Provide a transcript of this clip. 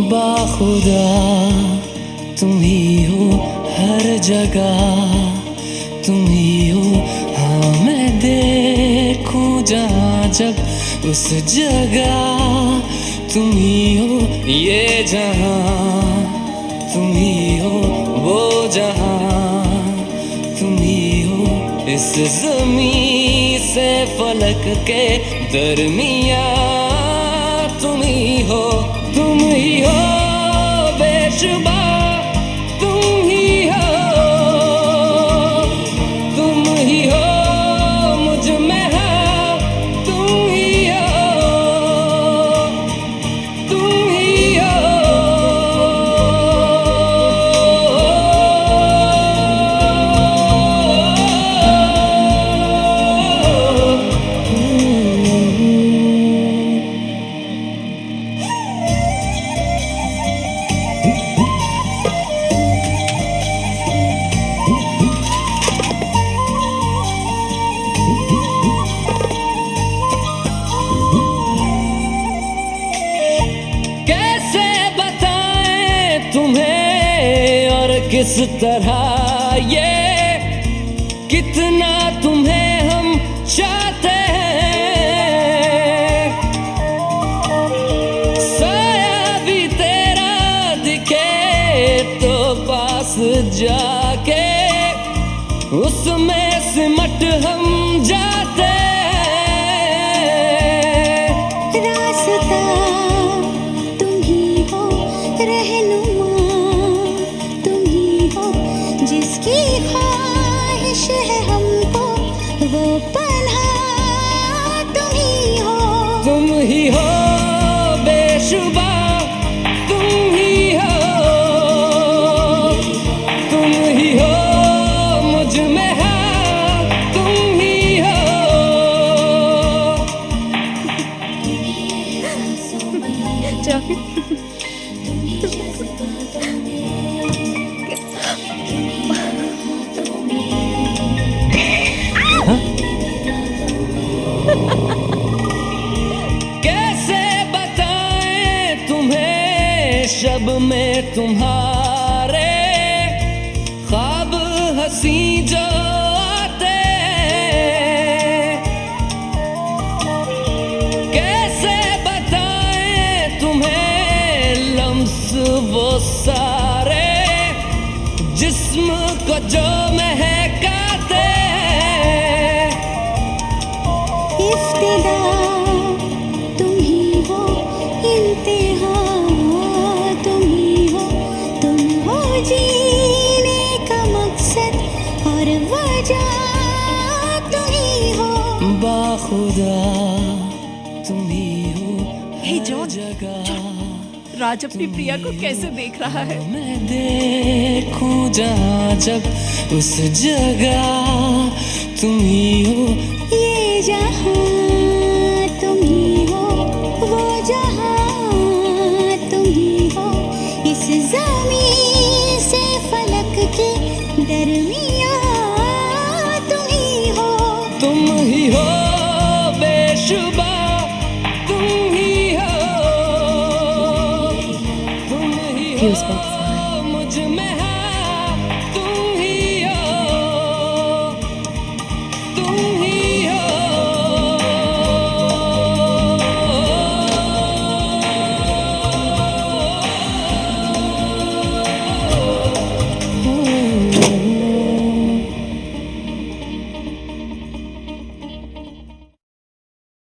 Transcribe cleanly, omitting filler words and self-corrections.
बाखुदा तुम ही हो हर जगह, तुम ही हो। हाँ मैं देखूं जहाँ जब उस जगह तुम ही हो। ये जहाँ तुम ही हो, वो जहाँ तुम ही हो। इस ज़मीं से फलक के दरमियाँ तुम ही हो। तुम ही हो बेशुबा, तुम ही हो, तुम ही हो मुझ में हाँ, तुम ही हो, तुम ही हो। तुम्हें और किस तरह ये कितना तुम्हें हम चाहते हैं। साया भी तेरा दिखे तो पास जाके उसमें सिमट हम जाते हैं। रास्ता तुम ही हो, रहनुमा जिसकी ख्वाहिश है हमको, वो पन्हा तुम ही हो। तुम ही हो बेशुबा, तुम ही हो, तुम ही हो मुझ में हाँ, तुम ही हो। कैसे बताएं तुम्हें शब में तुम्हारे ख्वाब हंसी जो आते हैं। कैसे बताएं तुम्हें लम्स वो सारे जिस्म को जो महकाते हैं। इफ्तिदा तुम ही हो, इंतहा तुम ही हो। तुम हो जीने का मकसद और वजह तुम ही हो। बाखुदा तुम ही हो हे हर जॉन, जगह। राज अपनी प्रिया को कैसे देख रहा है? मैं देखूं जहाँ जब उस जगह तुम ही हो। ये जहाँ तुम ही हो, वो जहाँ तुम ही हो। इस ज़मीं से फलक के दरमियाँ तुम ही हो। तुम ही हो बेशुबा, तुम ही हो, तुम ही हो मुझ में